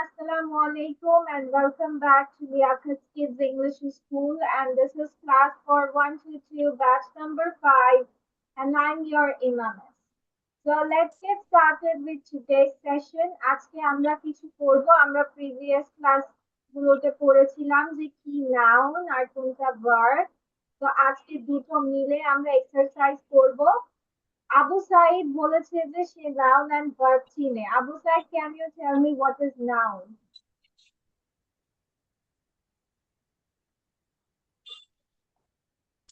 Assalamu alaikum and welcome back to Liaquat Kids English School, and this is class for 122 batch number 5, and I'm your Imam. So let's get started with today's session. আজকে আমরা কিছু করব। আমরা previous class গুলোতে পড়েছিলাম যে কি noun আর কোনটা verb। তো আজকে দুটো মিলে আমরা এক্সারসাইজ করব। আবু সাইদ বলেছে যে সে noun and verb চিনে। Abu Saeed, can you tell me what is noun?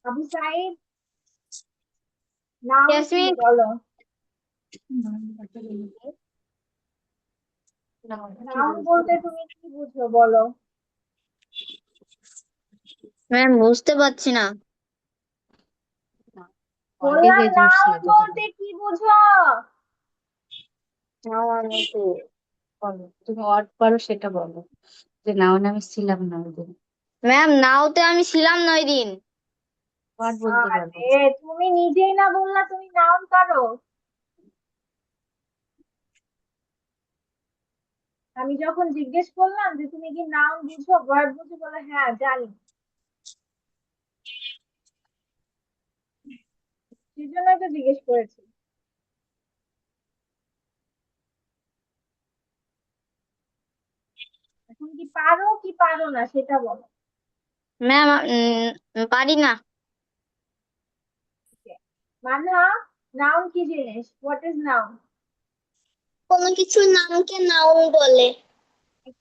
Abu Saeed, noun Yes, কি miss. বলো? noun বলতে তুমি কি বুঝো বলো? ম্যাম বুঝতে পারছি না। বললাম noun বলতে কি বুঝো? বলো, তুমি ওয়ার্ড পারো সেটা বলো। যে নাউন আমি ছিলাম না ওই দিন। ম্যাম নাওতে আমি ছিলাম না ওই দিন। ওয়ার্ড বলতে পারবো। আরে তুমি নিজেই না বললা তুমি noun পারো। আমি যখন জিজ্ঞেস করলাম যে তুমি কি noun বুঝো verb বুঝো, বলে হ্যাঁ জানি। সেজন্যই তো জিজ্ঞেস করেছি। এখন কি পারো কি পারো না সেটা বলো। ম্যাম পারি না। মানহা, noun কি জিনিস? What is noun? কোনো কিছুর নামকে নাউন বলে।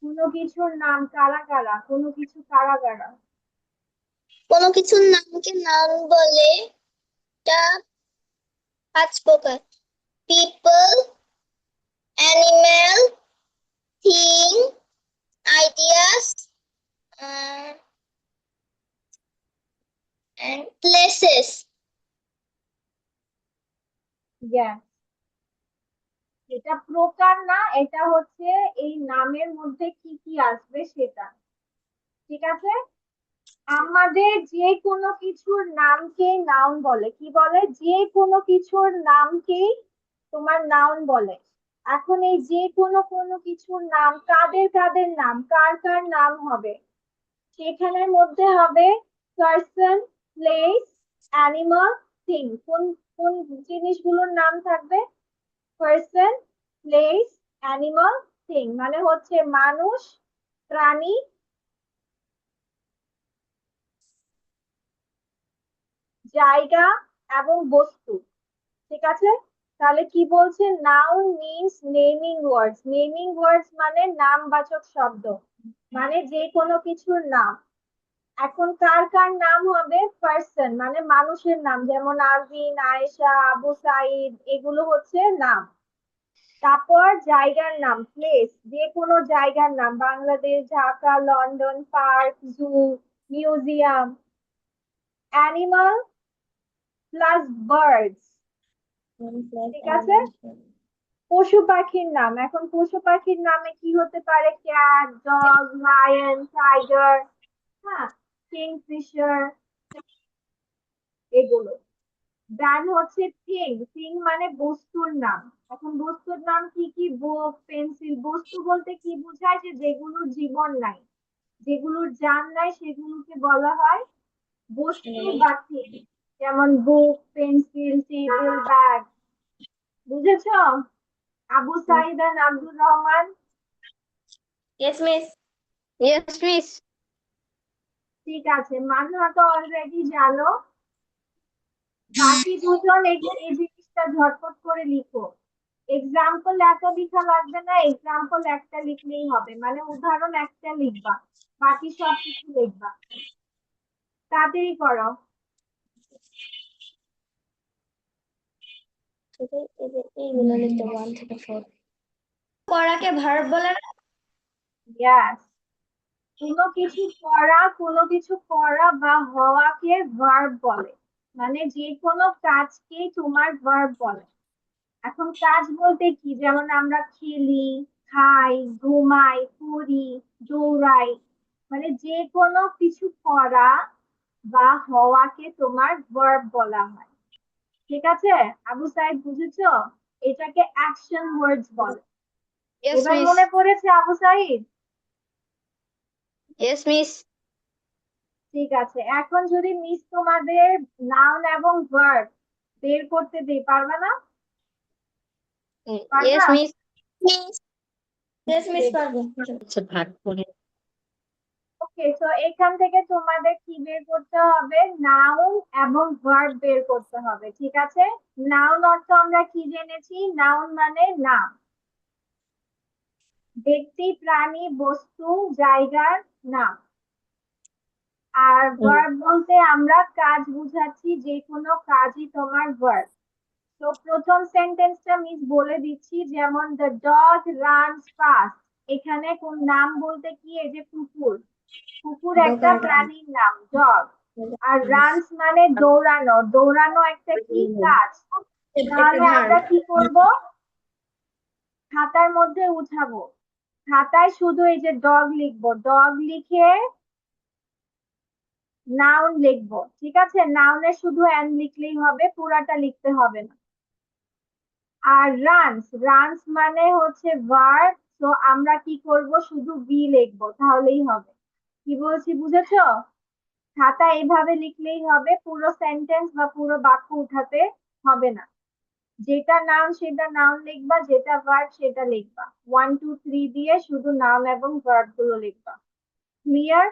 কোনো কিছুর নাম কারা কারা, কোনো কিছু কারা কারা? কোনো কিছুর নামকে নাউন বলে। তা 5 প্রকার: people, animal, thing, ideas and places. Yes. এটা প্রকার না, এটা হচ্ছে এই নামের মধ্যে কি কি আসবে সেটা। ঠিক আছে, আমাদের যে কোনো কিছুর নামকে নাউন বলে। কি বলে? যে কোনো কিছুর নামকেই তোমার নাউন বলে। এখন এই যে কোনো কিছুর নাম কাদের কাদের নাম, কার কার নাম হবে? সেখানের মধ্যে হবে পার্সন, প্লেস, অ্যানিমাল, থিং। কোন কোন জিনিসগুলোর নাম থাকবে? Person, place, animal, thing. মানে হচ্ছে মানুষ, প্রাণী, জায়গা এবং বস্তু। ঠিক আছে, তাহলে কি বলছে? নাউন মিনস নেমিং ওয়ার্ডস। নেমিং ওয়ার্ডস মানে নামবাচক শব্দ, মানে যে কোনো কিছুর নাম। এখন কার কার নাম হবে? পার্সন মানে মানুষের নাম, যেমন আরভিন, আয়েশা, আবু সাইদ, এগুলো হচ্ছে নাম। তারপর জায়গার নাম, প্লেস, যে কোনো জায়গার নাম, বাংলাদেশ, ঢাকা, লন্ডন, পার্ক, জু, মিউজিয়াম। Animal plus birds. ঠিক আছে, পশু পাখির নাম। এখন পশু পাখির নামে কি হতে পারে? ক্যাট, ডগ, লায়ন, টাইগার, হ্যাঁ, কিংফিশার, এগুলো। দেন হচ্ছে থিং। থিং মানে বস্তুর নাম। এখন বস্তুর নাম কি কি? বুক, পেন্সিল। বস্তু বলতে কি বোঝায়? যে যেগুলোর জীবন নাই, যেগুলোর জান নাই, সেগুলোকে বলা হয় বস্তু বা থিং। যেমন বুক, পেন্সিল, টেবিল, ব্যাগ। বুঝেছো আবু সাইদ আর Abdur Rahman? Yes, miss. Yes, miss. ঠিক আছে, মানহা তো অলরেডি জানো। বাকি দুজন এই জিনিসটা ঝটপট করে লিখো। এক্সাম্পল এত লেখা লাগবে না, এক্সাম্পল একটা লিখলেই হবে, মানে উদাহরণ একটা লিখবা, বাকি সব কিছু লিখবা। তাড়াতাড়ি করো। এইগুলো লিখতে 1 থেকে 4। করাকে ভার্ব বলে না? ইয়াস, কোনো কিছু করা বা হওয়াকে ভার্ব বলে, মানে যে কোনো কাজকেই তোমার ভার্ব বলে। এখন কাজ বলতে কি? যেমন আমরা খেলি, খাই, ঘুমাই, পড়ি, দৌড়াই, মানে যে কোনো কিছু করা বা হওয়াকে তোমার ভার্ব বলা হয়। ঠিক আছে আবু সাইদ, বুঝেছো? এটাকে অ্যাকশন ওয়ার্ডস বলে। Yes, এবার miss. মনে পড়েছে আবু সাইদ? Yes, miss. ঠিক আছে, এখন যদি মিস তোমাদের নাউন এবং ভার্ব বের করতে দেই, পারবা না? Yes, পারবা? miss. Miss. Yes, miss, ঠিক পারবো। হচ্ছে ভাগ করে। ওকে, তো এখান থেকে তোমাদের কি বের করতে হবে? নাউন এবং ভার্ব বের করতে হবে, ঠিক আছে? নাউন অর্থ আমরা কি জেনেছি? নাউন মানে নাম, ব্যক্তি, প্রাণী, বস্তু, জায়গার নাম। আর ভার্ব বলতে আমরা কাজ বুঝাচ্ছি, যে কোনো কাজই তোমার ভার্ব। তো প্রথম সেন্টেন্সটা মিস বলে দিচ্ছি, যেমন দ্য ডগ রানস ফাস্ট। এখানে কোন নাম বলতে কি, এই যে কুকুর, কুকুর একটা দোকান। প্রাণীর নাম, ডগ। আর রানস মানে দৌড়ানো, দৌড়ানো একটা কি কাজ। একটা তাহলে verb. আমরা কি করব? খাতার মধ্যে উঠাবো, খাতায় শুধু এই যে ডগ লিখবো, ডগ লিখে নাউন লিখবো, ঠিক আছে? নাউনে শুধু এন লিখলেই হবে, পুরাটা লিখতে হবে না। আর রানস, রানস মানে হচ্ছে ভার্ব, তো আমরা কি করব? শুধু বি লিখবো, তাহলেই হবে। কি বলছি বুঝেছো? খাতা এইভাবে লিখলেই হবে, পুরো সেন্টেন্স বা পুরো বাক্য উঠাতে হবে না। যেটা নাউন সেটা নাউন লিখবা, যেটা ভার্ব সেটা লিখবা, 1 2 3 দিয়ে শুধু নাউন এবং ভার্ব গুলো লিখবা। ক্লিয়ার?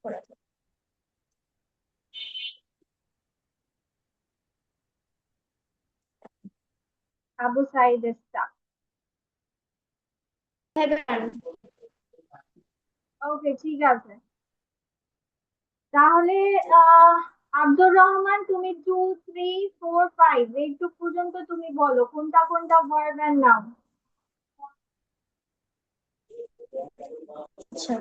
করা যায়। আবু সাইদ ইস্তা। Heaven. ওকে, ঠিক আছে। তাহলে আহ আব্দুর রহমান, তুমি 2 3 4 5 এইটুক পর্যন্ত তুমি বলো কোনটা কোনটা ভার্ব এন্ড নাউন। আচ্ছা,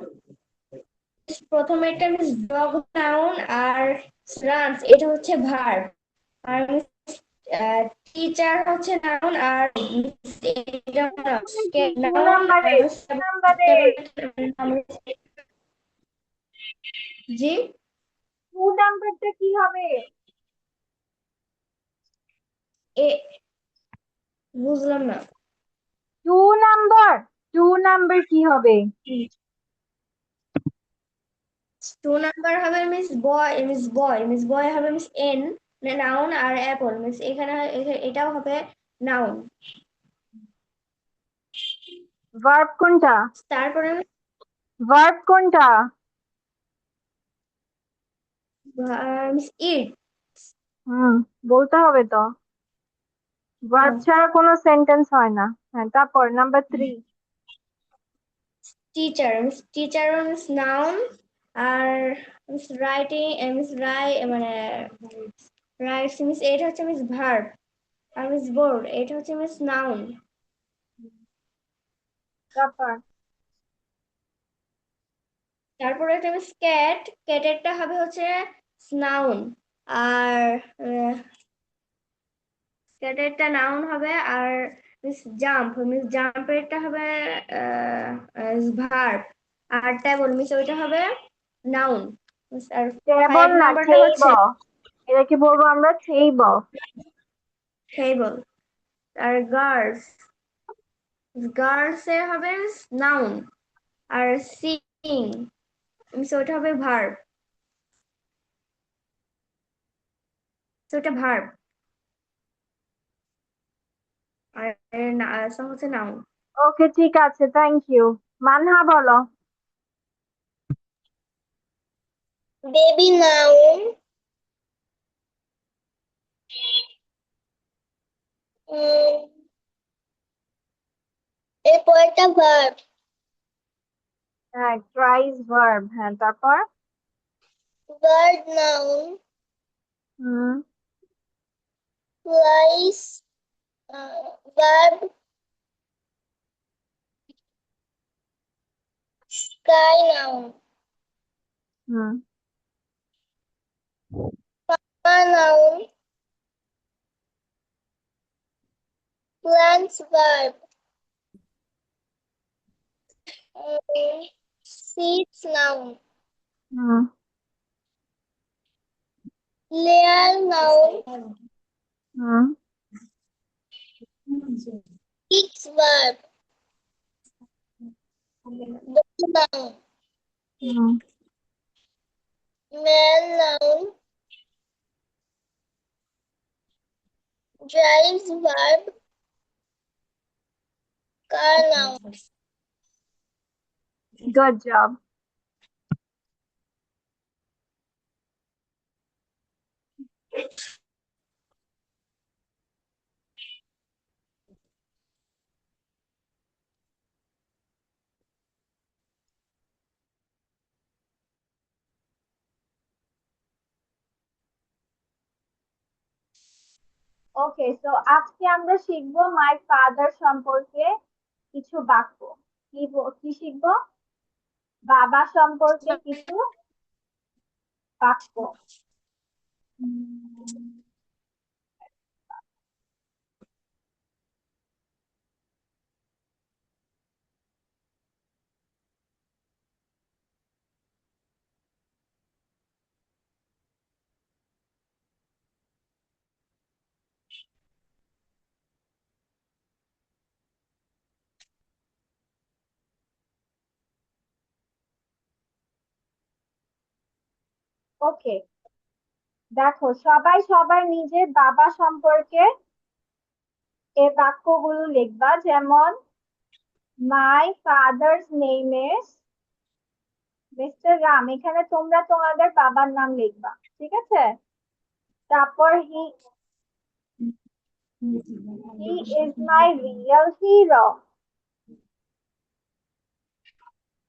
প্রথমে একটা মিস ডগ নাউন আর রানস এটা হচ্ছে ভার্ব। আর টিচার হচ্ছে নাউন আর এটা টু নাউন নাম্বারে, আর 2 নাম্বারে, জি 2 নাম্বারটা কি হবে? এ বুঝলাম না। 2 নাম্বার, 2 নাম্বার কি হবে? 2 নাম্বার হবে মিস বয় হবে মিস এন নাউন আর অ্যাপল মিস এখানে এটাও হবে নাউন। ভার্ব কোনটা? তারপরে ভার্ব কোনটা? Miss it. হুম, বলতে হবে তো, ভার্ব ছাড়া কোনো সেন্টেন্স হয় না। হ্যাঁ, তারপর নাম্বার 3। টিচার মিস নাউন আর মিস রাইটিং মিস মানে রাইটস মিস এটা হচ্ছে মিস ভার্ব। আর মিস বোর্ড এটা হচ্ছে মিস নাউন। তারপর তারপরে একটা মিস ক্যাটেরটা হবে হচ্ছে নাউন। আর ক্যাটেরটা নাউন হবে আর মিস জাম্পেরটা হবে ভার্ব। আর টেবল মিস ওইটা হবে নাউন। আর টেবল 5 না, নাম্বারটা খেইব, হচ্ছে এটাকে বলবো আমরা খেইব। টেবল। আর গার্লস এর হবে নাউন। আর সিং মিস ওইটা হবে ভার্ব। তো ওটা ভার্ব আর সব হচ্ছে নাউন। ওকে, ঠিক আছে, থ্যাংক ইউ। মানহা বলো। বেবি নাউন, এরপর একটা ভার্ব। হ্যাঁ, ট্রাইস ভার্ব, হ্যাঁ, তারপর bird noun, hmm flies verb, sky noun, hmm noun, plants verb, seeds noun, hmm Real noun. Hmm Fixed verb. Double noun. Hmm Male noun. Drives verb. Car noun. Good job. Okay, so আজকে আমরা শিখবো my father সম্পর্কে কিছু বাক্য। কি শিখবো? বাবা সম্পর্কে কিছু বাক্য। ওকে, দেখো সবাই সবার নিজের বাবা সম্পর্কে এই বাক্যগুলো লিখবা। যেমন my father's name is mister Ram, এখানে তোমরা তোমাদের বাবার নাম লিখবা, ঠিক আছে? তারপর he is my real hero,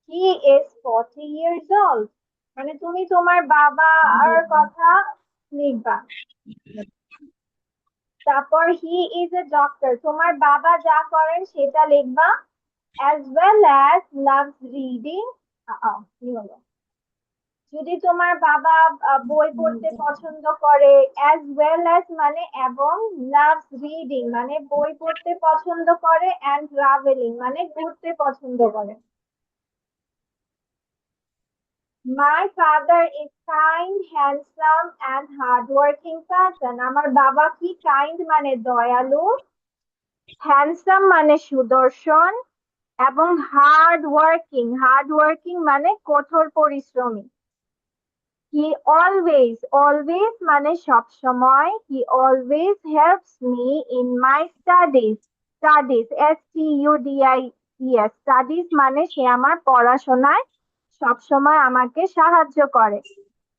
he is 40 years old, মানে তুমি তোমার বাবার কথা লিখবা। তারপর হি ইজ এ ডক্টর, তোমার বাবা যা করেন সেটা লিখবা। as well as loves reading, কি হলো, যদি তোমার বাবা বই পড়তে পছন্দ করে, as well as মানে এবং, loves reading মানে বই পড়তে পছন্দ করে, and traveling মানে ঘুরতে পছন্দ করে। My father is kind, handsome and hardworking person, আমার বাবা কি কাইন্ড মানে দয়ালু, হ্যান্ডসাম মানে সুদর্শন, এবং হার্ড ওয়ার্কিং মানে কঠোর পরিশ্রমী। হি অলওয়েজ মানে সব সময়, he always helps me in my studies মানে সে আমার পড়াশোনায় সব সময় আমাকে সাহায্য করে।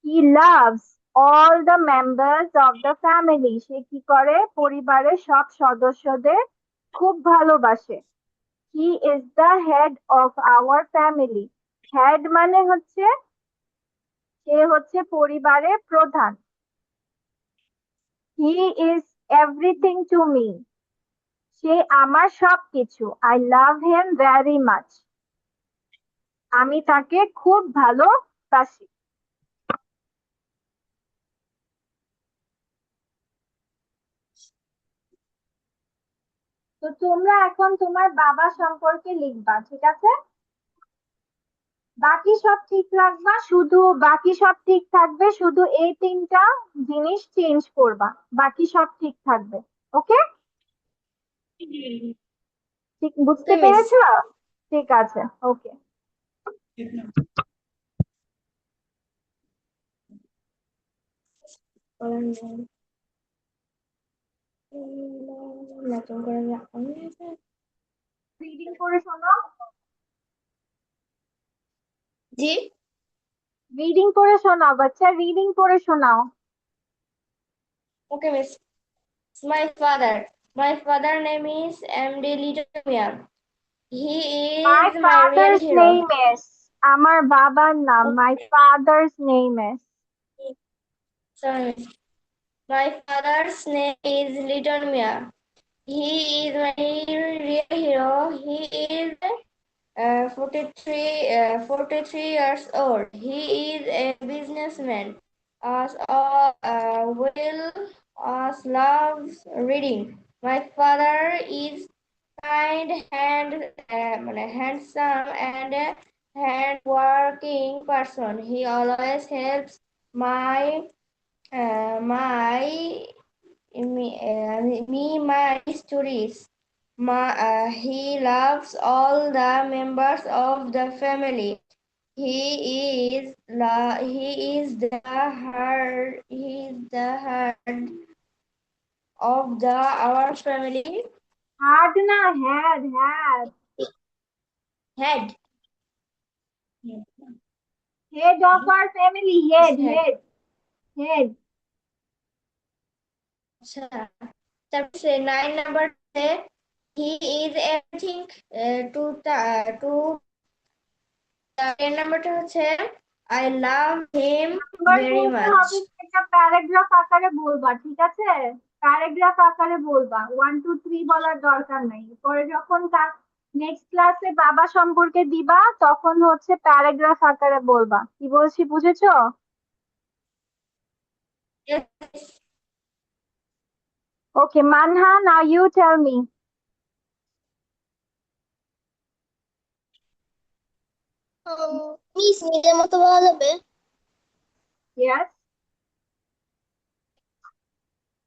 He loves all the members of the family, সে কি করে পরিবারের সব সদস্যদের খুব ভালোবাসে। He is the head of our family, head মানে হচ্ছে সে হচ্ছে পরিবারের প্রধান। He is everything to me, সে আমার সবকিছু। I love him very much, আমি তাকে খুব ভালোবাসি। তো তোমরা এখন তোমার বাবা সম্পর্কে লিখবা, ঠিক আছে? বাকি সব ঠিক রাখবা, শুধু বাকি সব ঠিক থাকবে, শুধু এই তিনটা জিনিস চেঞ্জ করবা, বাকি সব ঠিক থাকবে। ওকে, ঠিক বুঝতে Okay, miss. পেরেছো? ঠিক আছে, ওকে। নতুন করে রিডিং করে শোনাও, জি রিডিং করে শোনাও বাচ্চা, রিডিং করে শোনাও। ওকে miss. My father name is MD Litomia. He my is my real father's hero. Name is, আমার বাবার নাম my father's name is. Sorry, miss. My father's name is Litomia. He is my real hero. He is 43 years old. He is a businessman. Will as loves reading. My father is kind, handsome, and a hard-working person. He always helps my My my stories. He loves all the members of the family. He is the heart of our family. Heart না, had had Head. Head of our family, head Head. Head head. আচ্ছা, তারপরে 9 number he is everything to 10 নাম্বারটা হচ্ছে I love him number very বলতে much. হবে এটা paragraph আকারে বলবা, ঠিক আছে? প্যারাগ্রাফ আকারে বলবা, 1 2 3 বলার দরকার নাই। পরে যখন নেক্সট ক্লাসে বাবা সম্পর্কে দিবা তখন হচ্ছে প্যারাগ্রাফ আকারে বলবা। কি বলছি বুঝেছো? Yes. Okay Manha, now you tell me. Miss নিজের মতো বলা যাবে? Yes.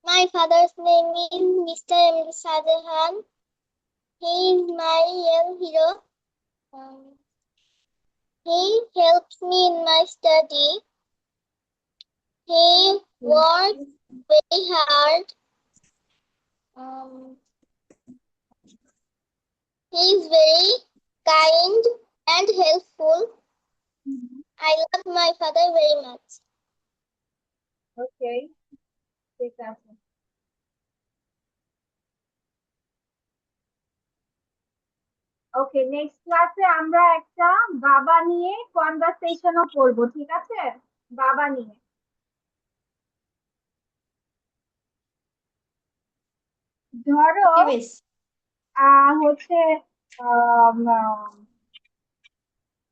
My father's name is Mr. M. Shahjahan. He is my real hero. He helps me in my study. He works very hard. He is very kind and helpful. I love my father very much. ওকে, ঠিক আছে। ওকে, next ক্লাসে আমরা একটা বাবা নিয়ে কনভারসেশনও করব, ঠিক আছে? বাবা নিয়ে। ধরো Okay, miss. হচ্ছে আম,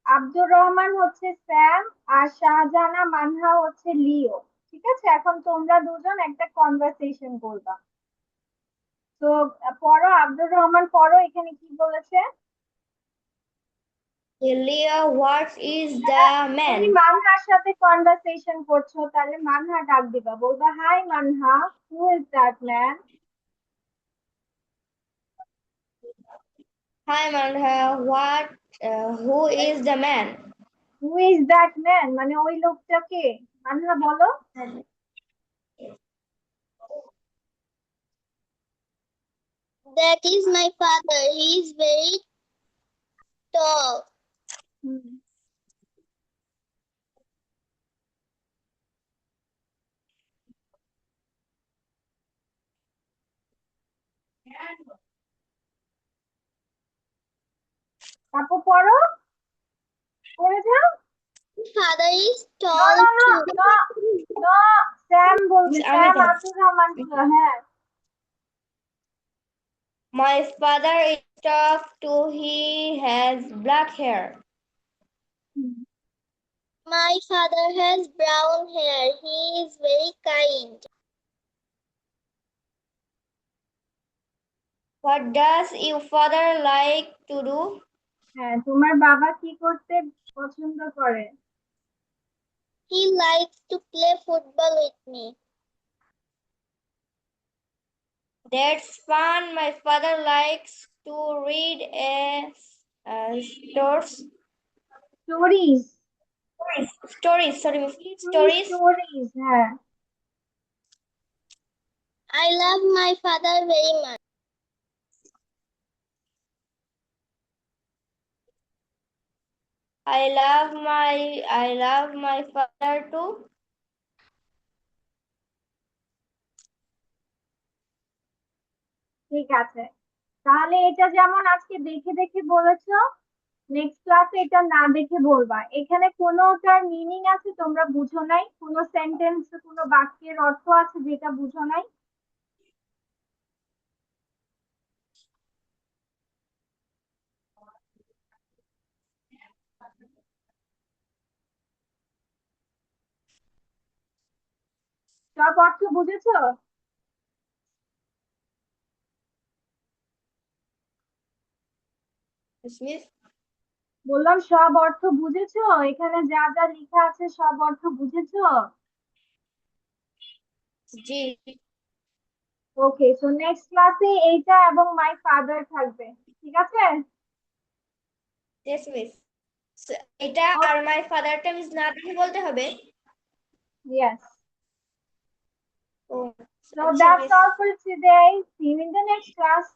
আব্দুর রহমান হচ্ছে স্যাম, আর শাহজাহানা মানহা হচ্ছে লিও। ঠিক আছে, এখন তোমরা দুজন একটা কনভারসেশন করবা। তো পড়ো, আব্দুর রহমান পড়ো, এখানে কি বলেছে? Leo, what is the man? তুমি মানহার সাথে কনভারসেশন করছো, তাহলে মানহা ডাক দিবা, বলবা hi Manha, who is that man? Hi, Manha. Who is the man? Who is that man মানে ওই লোকটা কে? মানহা বলো। That is my father. He is very tall. হুম, তারপর পড়ো, পড়ে যাও। Father is no tall no no too. No no, Sam বলছে, Miss Sam Amrita. Abdur Rahman ছিল, হ্যাঁ। My father is tough too. He has black hair. My father has brown hair. He is very kind. What does your father like to do? হ্যাঁ, তোমার বাবা কি করতে পছন্দ করে? He likes to play football with me. That's fun. My father likes to read stories. Stories, Stories. Sorry, miss. Stories. Stories, হ্যাঁ। I love my father very much. I love my father too. ঠিক আছে, তাহলে এটা যেমন আজকে দেখে দেখে বলেছো, নেক্সট ক্লাসে এটা না দেখে বলবা। এখানে কোনোটার মিনিং আছে তোমরা বুঝো নাই? কোনো সেন্টেন্স, কোনো বাক্যের অর্থ আছে যেটা বুঝো নাই? সব অর্থ বুঝেছো? Yes, miss. বললাম সব অর্থ বুঝেছো? এখানে যা যা লেখা আছে সব অর্থ বুঝেছো? জি। ওকে, সো নেক্সট ক্লাসে এইটা এবং মাই ফাদার থাকবে, ঠিক আছে? Yes miss. এটা আর মাই ফাদারটা মিস না দেখে বলতে হবে। ইয়েস। ও So আচ্ছা that's miss. all for today. See you in the next class.